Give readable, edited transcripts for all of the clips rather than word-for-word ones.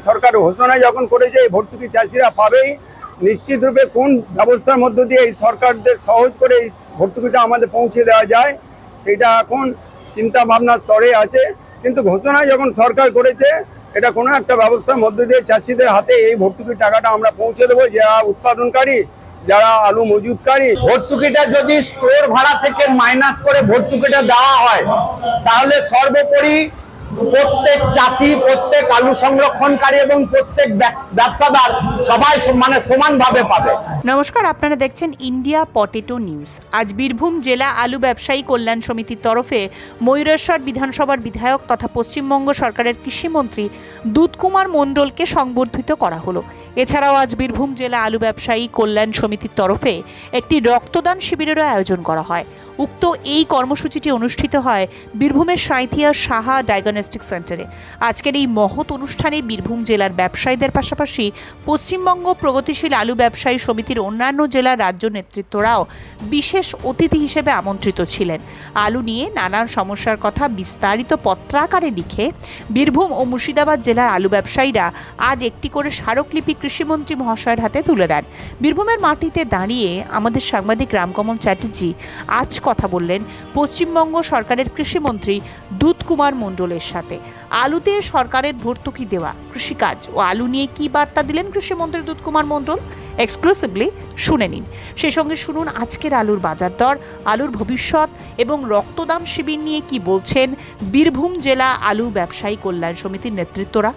সরকার ঘোষণা যখন করেছে এই ভর্তুকি চাষিরা পাবেই, নিশ্চিত রূপে কোন ব্যবস্থার মধ্য দিয়ে এই সরকারদের সহজ করে এই ভর্তুকিটা আমাদের পৌঁছে দেওয়া যায় সেটা এখন চিন্তা ভাবনার স্তরে আছে। কিন্তু ঘোষণা যখন সরকার করেছে এটা কোনো একটা ব্যবস্থার মধ্য দিয়ে চাষিদের হাতে এই ভর্তুকির টাকাটা আমরা পৌঁছে দেবো, যারা উৎপাদনকারী, যারা আলু মজুতকারী। ভর্তুকিটা যদি স্টোর ভাড়া থেকে মাইনাস করে ভর্তুকিটা দেওয়া হয় তাহলে সর্বোপরি প্রত্যেক চাষি, প্রত্যেক আলু সংরক্ষণকারী এবং প্রত্যেক ব্যবসাদার সবাই সমানভাবে পাবে। নমস্কার, আপনারা দেখছেন ইন্ডিয়া পটেটো নিউজ। আজ বীরভূম জেলা আলু ব্যবসায়ী কল্যাণ সমিতির তরফে ময়ূরেশ্বর বিধানসভার বিধায়ক তথা পশ্চিমবঙ্গ সরকারের কৃষিমন্ত্রী দুধকুমার মণ্ডলকে সংবর্ধিত করা হলো। এছাড়াও আজ বীরভূম জেলা আলু ব্যবসায়ী কল্যাণ সমিতির তরফে একটি রক্তদান শিবিরেরও আয়োজন করা হয়। উক্ত এই কর্মসূচিটি অনুষ্ঠিত হয় বীরভূমের সাঁইথিয়া সাহা ডায়াগনস্টিক সেন্টারে। আজকের এই মহৎ অনুষ্ঠানে বীরভূম জেলার ব্যবসায়ীদের পাশাপাশি পশ্চিমবঙ্গ প্রগতিশীল আলু ব্যবসায়ী সমিতির অন্যান্য জেলার রাজ্য নেতৃত্বরাও বিশেষ অতিথি হিসেবে আমন্ত্রিত ছিলেন। আলু নিয়ে নানান সমস্যার কথা বিস্তারিত পত্রাকারে লিখে বীরভূম ও মুর্শিদাবাদ জেলার আলু ব্যবসায়ীরা আজ একটি করে স্মারকলিপি কৃষিমন্ত্রী মহাশয়ের হাতে তুলে দেন। বীরভূমের মাটিতে দাঁড়িয়ে আমাদের সাংবাদিক রামকমল চ্যাটার্জি আজ কথা বললেন পশ্চিমবঙ্গ সরকারের কৃষিমন্ত্রী দুধকুমার মণ্ডলের সাথে। আলুতে সরকারের ভর্তুকি দেওয়া, কৃষিকাজ ও আলু নিয়ে কি বার্তা দিলেন কৃষিমন্ত্রী দুধকুমার মণ্ডল, এক্সক্লুসিভলি শুনে নিন। সেই সঙ্গে শুনুন আজকের আলুর বাজার দর, আলুর ভবিষ্যৎ এবং রক্তদান শিবির নিয়ে কি বলছেন বীরভূম জেলা আলু ব্যবসায়ী কল্যাণ সমিতির নেতৃত্বরা।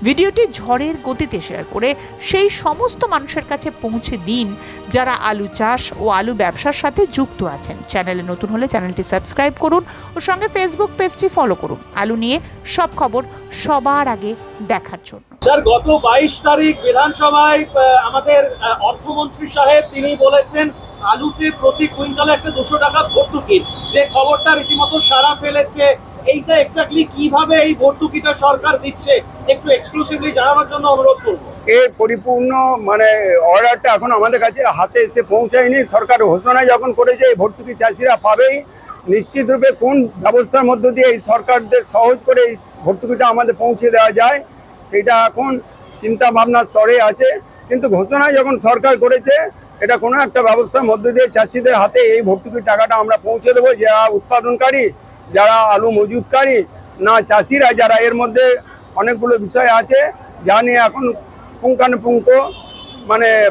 ভিডিওটি ঝড়ের গতিতে শেয়ার করে সেই সমস্ত মানুষের কাছে পৌঁছে দিন যারা আলু চাষ ও আলু ব্যবসার সাথে যুক্ত আছেন। চ্যানেলে নতুন হলে চ্যানেলটি সাবস্ক্রাইব করুন ও সঙ্গে ফেসবুক পেজটি ফলো করুন আলু নিয়ে সব খবর সবার আগে দেখার জন্য। স্যার, গত 22 তারিখ বিধানসভায় আমাদের অর্থমন্ত্রী সাহেব তিনি বলেছেন আলুতে প্রতি কুইন্টালে একটা 200 টাকা ভর্তুকি, যে খবরটা রীতিমতো সাড়া ফেলেছে। এইটা এক্স্যাক্টলি কিভাবে এই ভর্তুকিটা সরকার দিচ্ছে একটু এক্সক্লুসিভলি জানানোর জন্য অনুরোধ করব। এর পরিপূর্ণ অর্ডারটা এখন আমাদের কাছে হাতে এসে পৌঁছায়নি। সরকার ঘোষণা যখন করেছে এই ভর্তুকি চাষিরা পাবেই, নিশ্চিত রূপে কোন ব্যবস্থার মধ্য দিয়ে এই সরকারদের সহজ করে এই ভর্তুকিটা আমাদের পৌঁছে দেওয়া যায় সেটা এখন চিন্তা ভাবনার স্তরে আছে। কিন্তু ঘোষণা যখন সরকার করেছে এটা কোনো একটা ব্যবস্থার মধ্য দিয়ে চাষিদের হাতে এই ভর্তুকির টাকাটা আমরা পৌঁছে দেবো, যারা উৎপাদনকারী, যারা আলু মজুতকারী, না চাষিরা যারা। এর মধ্যে অনেকগুলো বিষয় আছে যা নিয়ে এখন পুঙ্খানুপুঙ্খ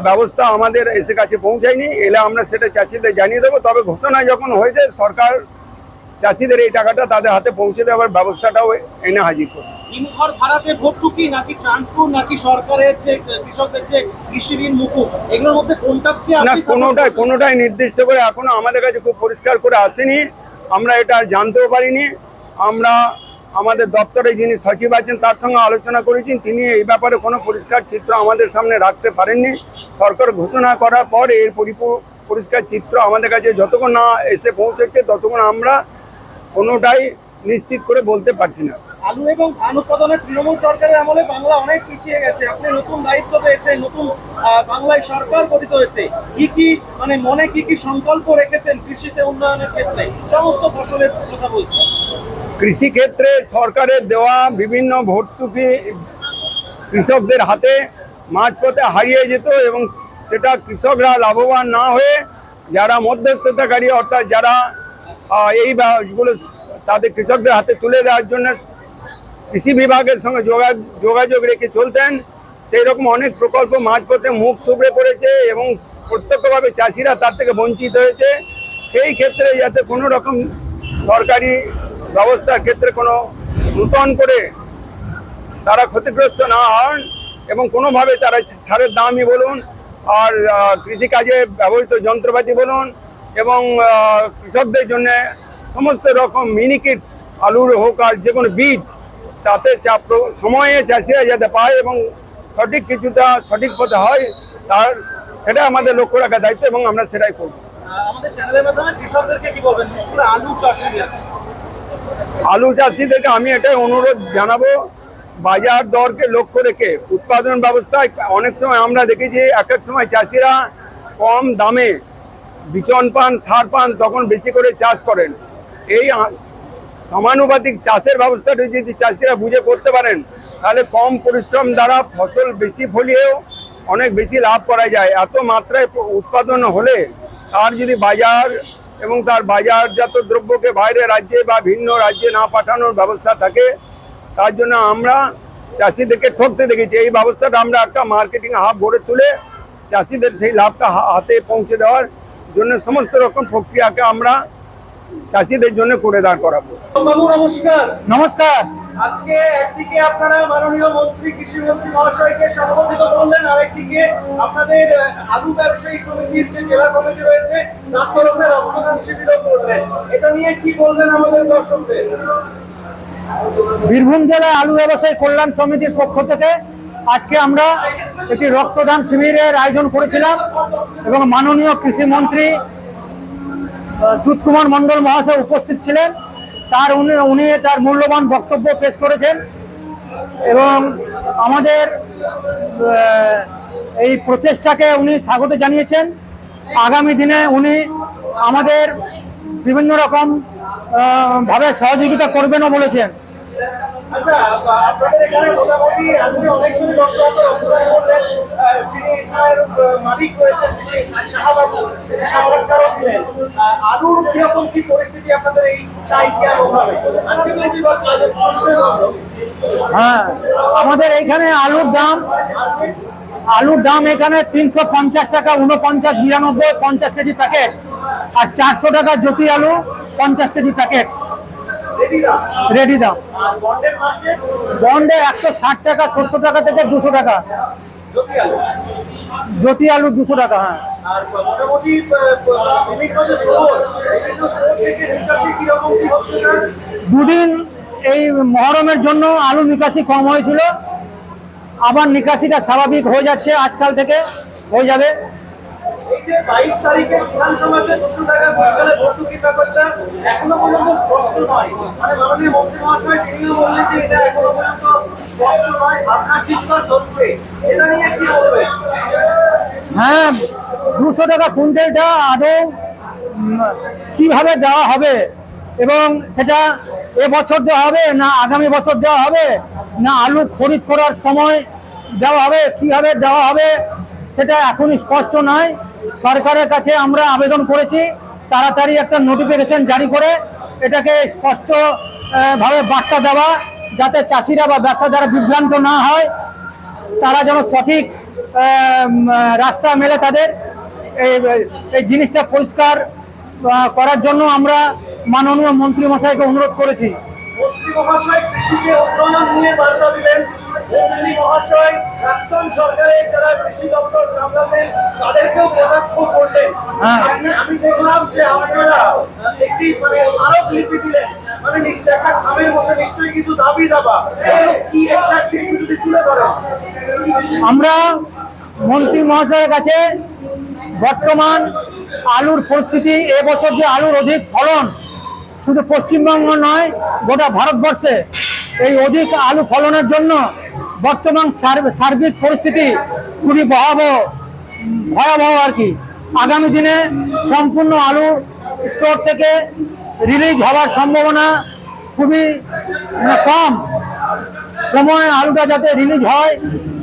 ব্যবস্থা আমাদের এসে কাছে পৌঁছায়নি। এলে আমরা সেটা চাষিদের জানিয়ে দেবো। তবে ঘোষণা যখন হয়েছে সরকার চাষিদের এই টাকাটা তাদের হাতে পৌঁছে দেওয়ার ব্যবস্থাটাও এনে হাজির করবে। হিমঘর ভাড়াতে ভর্তুকি নাকি ট্রান্সপোর্ট নাকি সরকারের যে কৃষকদের যে কৃষি ঋণ মুকুব, এগুলোর মধ্যে কোনটা কি? না, কোনোটাই নির্দিষ্ট করে এখনো আমাদের কাছে খুব পরিষ্কার করে আসেনি। আমরা এটা জানতেও পারিনি। আমরা আমাদের দপ্তরে যিনি সচিব আছেন তার সঙ্গে আলোচনা করেছি, তিনি এই ব্যাপারে কোনো পরিষ্কার চিত্র আমাদের সামনে রাখতে পারেননি। সরকার ঘোষণা করার পর এর পরিষ্কার চিত্র আমাদের কাছে যতক্ষণ না এসে পৌঁছেছে ততক্ষণ আমরা কোনোটাই নিশ্চিত করে বলতে পারছি না। আলু এবং ধান উৎপাদনে তৃণমূল সরকারের আমলে বাংলা অনেক পিছিয়ে গেছে। আপনি নতুন দায়িত্ব পেয়েছেন, নতুন বাংলায় সরকার গঠিত হয়েছে। কি মনে কি সংকল্প রেখেছেন কৃষিতে উন্নয়নের ক্ষেত্রে? সমস্ত ফসলের কথা বলছেন। কৃষি ক্ষেত্রে সরকারের দেওয়া বিভিন্ন ভর্তুকি কৃষকদের হাতে মাঝপথে হারিয়ে যেত এবং সেটা কৃষকরা লাভবান না হয়ে যারা মধ্যস্থতাকারী অর্থাৎ যারা এইগুলো তাদের কৃষকদের হাতে তুলে দেওয়ার জন্য কৃষি বিভাগের সঙ্গে যোগাযোগ রেখে চলতেন, সেই রকম অনেক প্রকল্প মাঝপথে মুখ থুবড়ে পড়েছে এবং প্রত্যক্ষভাবে চাষিরা তার থেকে বঞ্চিত হয়েছে। সেই ক্ষেত্রে যাতে কোনো রকম সরকারি ব্যবস্থার ক্ষেত্রে কোনো নূতন করে তারা ক্ষতিগ্রস্ত না হন এবং কোনোভাবে তারা সারের দামই বলুন আর কৃষিকাজে ব্যবহৃত যন্ত্রপাতি বলুন এবং কৃষকদের জন্য সমস্ত রকম মিনিকিট আলুর হোক আর যে কোনো বীজ তাতে সময়ে চাষিরা যাতে পায় এবং সঠিক কিছুটা সঠিক পথে হয় সেটা আমাদের লক্ষ্য রাখার দায়িত্ব এবং আমরা সেটাই করব। আমাদের চ্যানেলের মাধ্যমে কৃষকদেরকে কি বলবেন, বিশেষ করে আলু চাষিদেরকে আমি এটাই অনুরোধ জানাবো, বাজার দরকে লক্ষ্য রেখে উৎপাদন ব্যবস্থায় অনেক সময় আমরা দেখেছি এক সময় চাষিরা কম দামে বিচন পান, সার পান, তখন বেশি করে চাষ করেন। এই সমানুপাতিক চাষের ব্যবস্থাটা যদি চাষিরা বুঝে করতে পারেন, তাহলে কম পরিশ্রম দ্বারা ফসল বেশি ফলিয়েও অনেক বেশি লাভ করা যায়। এত মাত্রায় উৎপাদন হলে তার যদি বাজার এবং তার বাজারজাত দ্রব্যকে বাইরে রাজ্যে বা ভিন্ন রাজ্যে না পাঠানোর ব্যবস্থা থাকে, তার জন্য আমরা চাষিদেরকে ঠকতে দেখেছি। এই ব্যবস্থাটা আমরা একটা মার্কেটিং হাব গড়ে তুলে চাষিদের সেই লাভটা হাতে পৌঁছে দেওয়ার জন্য সমস্ত রকম প্রক্রিয়াকে আমরা চাষিদের জন্য করে দাঁড় করাবো। বাবু নমস্কার। নমস্কার। আজকে একদিকে আপনারা মাননীয় মন্ত্রী কৃষি মন্ত্রী মহাশয়কে সম্বোধিত করলেন, আরেকদিকে আপনাদের আলু ব্যবসায়ী সমিতির যে জেলা কমিটি রয়েছে তার তরফে রক্তদান শিবিরও করলেন। এটা নিয়ে কি বলবেন আমাদের দর্শকদের? বীরভূম জেলা আলু ব্যবসায়ী কল্যাণ সমিতির পক্ষ থেকে আজকে আমরা একটি রক্তদান শিবিরের আয়োজন করেছিলাম এবং মাননীয় কৃষি মন্ত্রী দুধকুমার মণ্ডল মহাশয় উপস্থিত ছিলেন। উনি তার মূল্যবান বক্তব্য পেশ করেছেন এবং আমাদের এই প্রচেষ্টাকে উনি স্বাগত জানিয়েছেন। আগামী দিনে উনি আমাদের বিভিন্ন রকম ভাবে সহযোগিতা করবেনও বলেছেন। আচ্ছা, আপনাদের এখানে মোটামুটি আজকে অনেকজন রক্তদান করলেন। যিনি এখানের মালিক রয়েছেন শাহবাবু, সাক্ষাৎকারও দিলেন। আলুর কিরকম কি পরিস্থিতি আপনাদের এই সাহিত্যার ওখানে? আজকে তো এবার কাজের প্রশ্ন হলো। হ্যাঁ, আমাদের এইখানে আলুর দাম এখানে 350 টাকা, 49, 92, 50 কেজি প্যাকেট, আর 400 টাকা জ্যোতি আলু 50 কেজি প্যাকেট রেডি দাম। আর বন্ডের মার্কেট বন্ডে 160 টাকা, 70 টাকা থেকে 200 টাকা জ্যোতি আলু। জ্যোতি আলু 200 টাকা। হ্যাঁ, আর মোটামুটি বিভিন্ন যে শহর থেকে নিকাশি কিরকম কি হচ্ছে স্যার? দুদিন এই মহরমের জন্য আলু নিকাশি কম হয়েছিল, আবার নিকাশিটা স্বাভাবিক হয়ে যাচ্ছে, আজকাল থেকে হয়ে যাবে। এই যে 22 তারিখে বিধানসভাতে 200 টাকা কুইন্টালে ভর্তুকির ব্যাপারটা এখনো পর্যন্ত স্পষ্ট নয়। মানে মাননীয় মন্ত্রী মহাশয় তিনিও বললেন যে এটা এখনো পর্যন্ত স্পষ্ট নয়, ভাবনা চিন্তা চলছে। এটা নিয়ে কি বলবেন? হ্যাঁ, 200 টাকা কুইন্টালটা আদৌ কিভাবে দেওয়া হবে এবং সেটা এবছর দেওয়া হবে না আগামী বছর দেওয়া হবে না আলু খরিদ করার সময় দেওয়া হবে, কিভাবে দেওয়া হবে সেটা এখনই স্পষ্ট নয়। সরকারের কাছে আমরা আবেদন করেছি তাড়াতাড়ি একটা নোটিফিকেশন জারি করে এটাকে স্পষ্ট ভাবে বার্তা দেওয়া, যাতে চাষিরা বা ব্যবসাদাররা বিভ্রান্ত না হয়, তারা যেন সঠিক রাস্তা মেলে তাদের এই জিনিসটা পরিষ্কার করার জন্য আমরা মাননীয় মন্ত্রী মশাইকে অনুরোধ করেছি। মন্ত্রী মহাশয় কৃষিকে উন্নয়ন নিয়ে বার্তা দিলেন। মন্ত্রী মহাশয় প্রাক্তন সরকারের যারা কৃষি দপ্তর সামলাতেন তাদেরকেও কটাক্ষ করলেন। আমি দেখলাম যে আপনারা একটি স্মারকলিপি দিলেন, মানে নিশ্চয় একটা খামের মধ্যে নিশ্চয়ই কিন্তু দাবি দাবা কি এক্স্যাক্টলি যদি তুলে ধরেন। আমরা মন্ত্রী মহাশয়ের কাছে বর্তমান আলুর পরিস্থিতি, এবছর যে আলুর অধিক ফলন শুধু পশ্চিমবঙ্গ নয় গোটা ভারতবর্ষে, এই অধিক আলু ফলনের জন্য বর্তমান সার্বিক পরিস্থিতি খুবই ভয়াবহ আর কি। আগামী দিনে সম্পূর্ণ আলু স্টোর থেকে রিলিজ হওয়ার সম্ভাবনা খুবই কম। সময় আলুটা যাতে রিলিজ হয়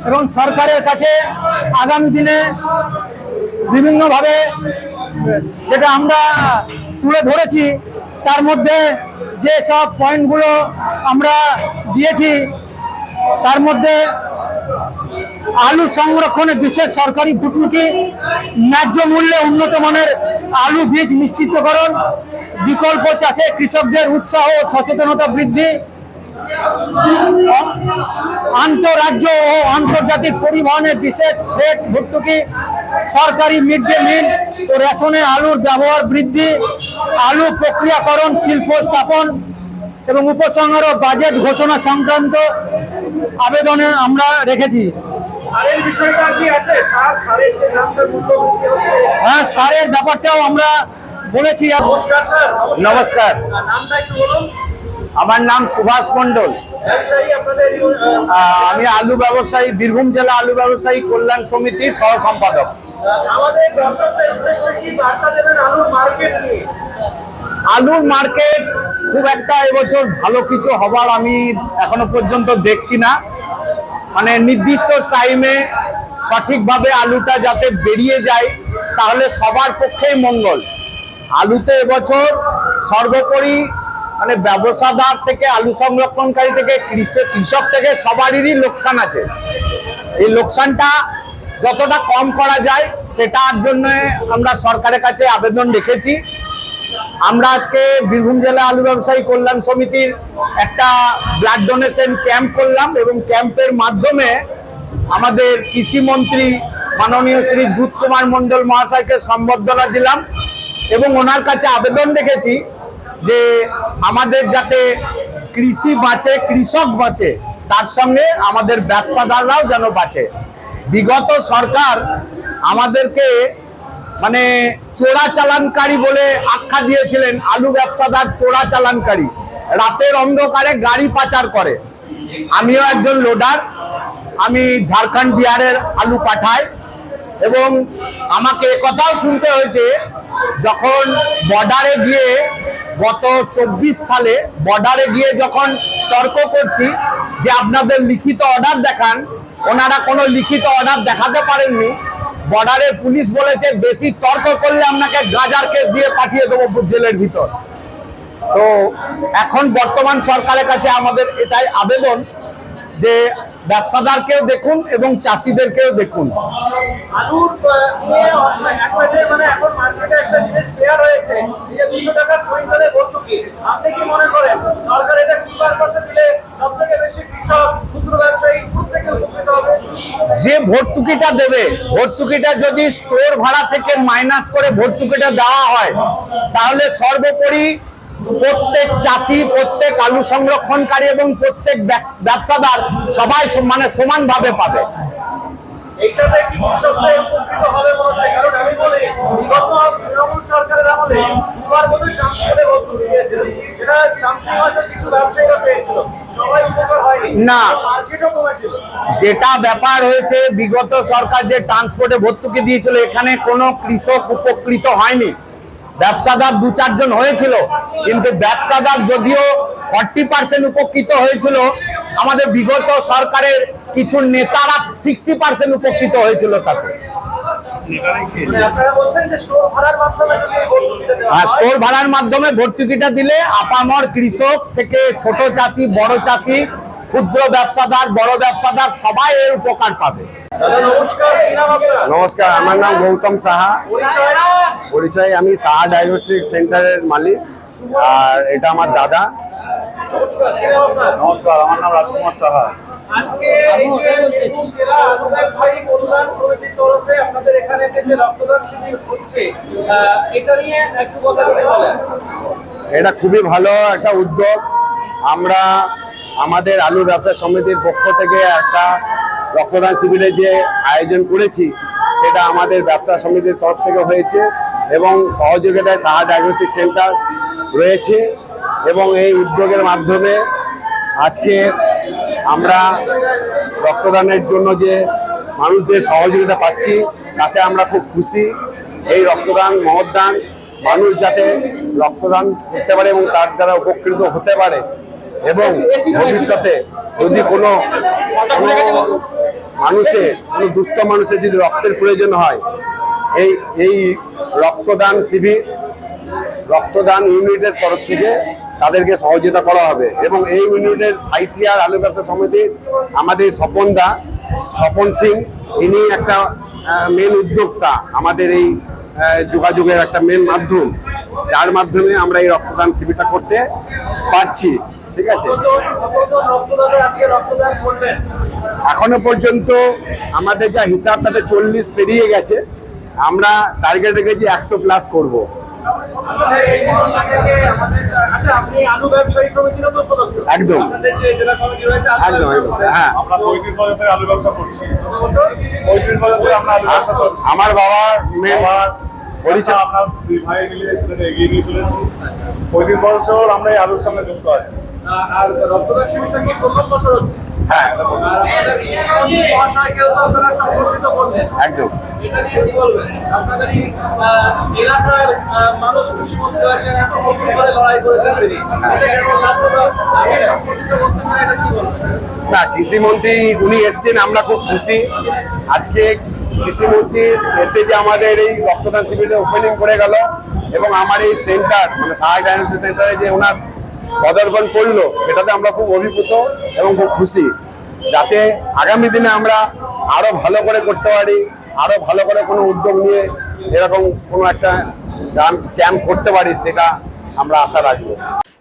এবং সরকারের কাছে আগামী দিনে বিভিন্নভাবে যেটা আমরা তুলে ধরেছি তার মধ্যে যে সব পয়েন্টগুলো আমরা দিয়েছি তার মধ্যে আলু সংরক্ষণে বিশেষ সরকারি ভর্তুকি, ন্যায্য মূল্যে উন্নত মানের আলু বীজ নিশ্চিতকরণ, বিকল্প চাষে কৃষকদের উৎসাহ ও সচেতনতা বৃদ্ধি, আন্তঃরাজ্য ও আন্তর্জাতিক পরিবহনে বিশেষ ফ্রেট ভর্তুকি, সরকারি মিড ডে মিল ও রেশনে আলুর ব্যবহার বৃদ্ধি, আলু প্রক্রিয়াকরণ শিল্প স্থাপন এবং উপসংহার ও বাজেট ঘোষণা সংক্রান্ত আবেদনে আমরা রেখেছি। সারের বিষয়টা কি আছে? সারের যে দামটা মূল্য বৃদ্ধি হচ্ছে, হ্যাঁ, সারের ব্যাপারটাও আমরা বলেছি। নমস্কার স্যার। নমস্কার, নামটা একটু বলুন। আমার নাম সুভাষ মণ্ডল। ব্যবসায়ী আপনাদের আমি আলু ব্যবসায়ী, বীরভূম জেলা আলু ব্যবসায়ী কল্যাণ সমিতির সহ সম্পাদক। আমাদের দর্শকদের উদ্দেশ্যে কি বার্তা দেবেন আলুর মার্কেট নিয়ে? আলুর মার্কেট খুব একটা এবছর ভালো কিছু হবার আমি এখনো পর্যন্ত দেখছি না। মানে নির্দিষ্ট টাইমে সঠিকভাবে আলুটা যাতে বেরিয়ে যায় তাহলে সবার পক্ষেই মঙ্গল। আলুতে এবছর সর্বোপরি মানে ব্যবসাদার থেকে আলু সংরক্ষণকারী থেকে কৃষক থেকে সবারই লোকসান আছে। এই লোকসানটা যতটা কম করা যায় সেটার জন্য আমরা সরকারের কাছে আবেদন রেখেছি। আমরা আজকে বীরভূম জেলা আলু ব্যবসায়ী কল্যাণ সমিতির একটা ব্লাড ডোনেশন ক্যাম্প করলাম এবং ক্যাম্পের মাধ্যমে আমাদের কৃষিমন্ত্রী মাননীয় শ্রী দুধ কুমার মণ্ডল মহাশয়কে সম্বর্ধনা দিলাম এবং ওনার কাছে আবেদন রেখেছি যে আমাদের যাতে কৃষি বাঁচে, কৃষক বাঁচে, তার সঙ্গে আমাদের ব্যবসাদাররাও যেন বাঁচে। বিগত সরকার আমাদেরকে মানে চোরাচালানকারী বলে আখ্যা দিয়েছিলেন। আলু ব্যবসাদার চোরাচালানকারী, রাতের অন্ধকারে গাড়ি পাচার করে। আমিও একজন লোডার, আমি ঝাড়খণ্ড বিহারের আলু পাঠাই এবং আমাকে একথাও শুনতে হয়েছে যখন বর্ডারে গিয়ে গত 24 সালে বর্ডারে গিয়ে যখন তর্ক করছি যে আপনাদের লিখিত অর্ডার দেখান, ওনারা কোনো লিখিত অর্ডার দেখাতে পারেননি। বর্ডারের পুলিশ বলেছে বেশি তর্ক করলে আপনাকে গাঁজার কেস দিয়ে পাঠিয়ে দেবো জেলের ভিতর। তো এখন বর্তমান সরকারের কাছে আমাদের এটাই আবেদন যে ব্যবসাদারকেও দেখুন এবং চাষিদেরকেও দেখুন। আলুর নিয়ে একটা যে মানে এখন মার্কেটে একটা জিনিস ফেয়ার হয়েছে যে 200 টাকার কুইন্টালে ভর্তুকি, আপনি কি মনে করেন সরকার এটা কি পারপাসে দিলে সবথেকে বেশি কৃষক ক্ষুদ্র ব্যবসায়ী থেকে উপকৃত হবে? যে ভর্তুকিটা দেবে, ভর্তুকিটা যদি স্টোর ভাড়া থেকে মাইনাস করে ভর্তুকিটা দেওয়া হয় তাহলে সর্বোপরি প্রত্যেক চাষি, প্রত্যেক আলু সংরক্ষণকারী এবং প্রত্যেক ব্যবসাদার সবাই মানে সমানভাবে পাবে। এইটাতে কি কৃষকরা উপকৃত হবে মনে হচ্ছে? কারণ আমি বলি বিগত তৃণমূল সরকারের আমলে দুবার বোধহয় ট্রান্সপোর্টে ভর্তুকি দিয়েছিল, যেটা সামথিং হয়তো কিছু ব্যবসায়ীরা পেয়েছিল, সবাই উপকার হয়নি, না মার্কেটও কমেছিল। যেটা ব্যাপার হয়েছে বিগত সরকার যে ট্রান্সপোর্টে ভর্তুকি দিয়েছিল এখানে কোনো কৃষক উপকৃত হয়নি। ব্যবসাদার 2-4 জন হয়েছিল, কিন্তু ব্যবসাদার যদিও 40% উপকৃত হয়েছিল, আমাদের বিগত সরকারের কিছু নেতারা 60% উপকৃত হয়েছিল তাতে। আপনারা বলছেন যে স্টোর ভাড়ার মাধ্যমে যদি ভর্তুকিটা দেওয়া হয়, স্টোর ভাড়ার মাধ্যমে ভর্তুকিটা দিলে আপামর কৃষক থেকে ছোট চাষি, বড় চাষি, ক্ষুদ্র ব্যবসাদার, বড় ব্যবসাদার সবাই এর উপকার পাবে। দাদা নমস্কার, কি নাম আপনার? নমস্কার, আমার নাম গৌতম সাহা। পরিচয়, আমি সাহা ডায়াগনস্টিক সেন্টারের মালিক আর এটা আমার দাদা। নমস্কার, কি নাম আপনার? নমস্কার, আমার নাম রাজকুমার সাহা। আজকে এই যে বীরভূম জেলা আলু ব্যবসায়ী কল্যাণ সমিতির তরফে আপনাদের এখানে যে রক্তদান শিবির হচ্ছে, এটা নিয়ে একটু কথা বলে বলেন। এটা খুবই ভালো একটা উদ্যোগ। আমরা আমাদের আলু ব্যবসা সমিতির পক্ষ থেকে একটা রক্তদান শিবিরের যে আয়োজন করেছি সেটা আমাদের ব্যবসা সমিতির তরফ থেকে হয়েছে এবং সহযোগিতায় সাহা ডায়াগনস্টিক সেন্টার রয়েছে এবং এই উদ্যোগের মাধ্যমে আজকে আমরা রক্তদানের জন্য যে মানুষদের সহযোগিতা পাচ্ছি তাতে আমরা খুব খুশি। এই রক্তদান মহৎদান মানুষ যাতে রক্তদান করতে পারে এবং তার দ্বারা উপকৃত হতে পারে এবং ভবিষ্যতে যদি কোনো মানুষের, কোনো দুস্থ মানুষের যদি রক্তের প্রয়োজন হয়, এই রক্তদান শিবির, রক্তদান ইউনিটের তরফ থেকে তাদেরকে সহযোগিতা করা হবে এবং এই ইউনিটের সাইথিয়ার আলু ব্যবসা সমিতির আমাদের স্বপন সিং, ইনি একটা মেন উদ্যোক্তা, আমাদের এই যোগাযোগের একটা মেন মাধ্যম, যার মাধ্যমে আমরা এই রক্তদান শিবিরটা করতে পারছি। ঠিক আছে, এখনো পর্যন্ত আমাদের যা হিসাব তাতে 40 পেরিয়ে গেছে। আমরা টার্গেট রেখেছি 100+ করবো। একদম একদম একদম, হ্যাঁ। আমার বাবা পরিচয়, আপনার 2 ভাই মিলে সেটাকে এগিয়ে নিয়ে চলেছি। 35 বছর আমরা এই আলুর সঙ্গে যুক্ত আছি। আর রক্তদান শিবিরটা কি প্রথম বছর হচ্ছে? হ্যাঁ, আর আপনাদের কৃষিমন্ত্রী মহাশয়কেও তো আপনারা সম্পর্কিত করলেন, একদম। এটা নিয়ে কি বলবেন? আপনাদের এই এলাকার মানুষ কৃষিমন্ত্রী হয়েছেন, এত বছর ধরে লড়াই করেছেন তিনি, এটা কেমন লাগছে বা আগে সম্পর্কিত করতে পারে, এটা কি বলবেন? না, কৃষিমন্ত্রী উনি এসছেন, আমরা খুব খুশি। আজকে কৃষিমন্ত্রী এসে যে আমাদের এই রক্তদান শিবিরটা ওপেনিং করে গেল এবং আমার এই সেন্টার মানে সহায়ক ডায়াগনস্টিক সেন্টারে যে ওনার পদার্পণ করলো, সেটাতে আমরা খুব অভিভূত এবং খুব খুশি। যাতে আগামী দিনে আমরা আরো ভালো করে করতে পারি, আরো ভালো করে কোনো উদ্যোগ নিয়ে এরকম কোনো একটা ক্যাম্প করতে পারি, সেটা আমরা আশা রাখবো।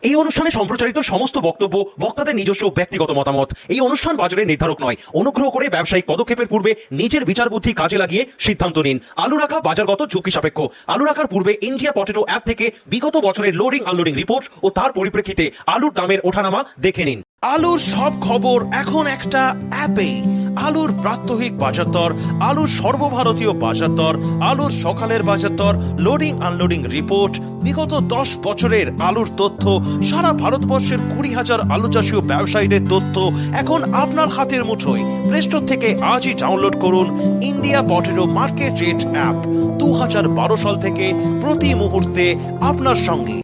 এই অনুষ্ঠানে সম্প্রচারিত সমস্ত বক্তব্য বক্তাদের নিজস্ব ব্যক্তিগত মতামত। এই অনুষ্ঠান বাজারের নির্ধারক নয়। অনুগ্রহ করে ব্যবসায়িক পদক্ষেপের পূর্বে নিজের বিচার বুদ্ধি কাজে লাগিয়ে সিদ্ধান্ত নিন। আলু রাখা বাজারগত ঝুঁকি সাপেক্ষ। আলু রাখার পূর্বে ইন্ডিয়া পটেটো অ্যাপ থেকে বিগত বছরের লোডিং আনলোডিং রিপোর্ট ও তার পরিপ্রেক্ষিতে আলুর দামের ওঠানামা দেখে নিন। আলুর সব খবর এখন একটা অ্যাপেই। আলুর প্রাত্যহিক বাজার দর, আলুর সর্বভারতীয় বাজার দর, আলুর সকালের বাজার দর, লোডিং আনলোডিং রিপোর্ট, বিগত 10 বছরের আলুর তথ্য, সারা ভারতবর্ষের 20,000 আলু চাষী ও ব্যবসায়ীদের তথ্য এখন আপনার হাতের মুঠোয়। প্লে স্টোর থেকে আজই ডাউনলোড করুন India potato market rate app. 2012 সাল থেকে প্রতি মুহূর্তে আপনার সঙ্গে।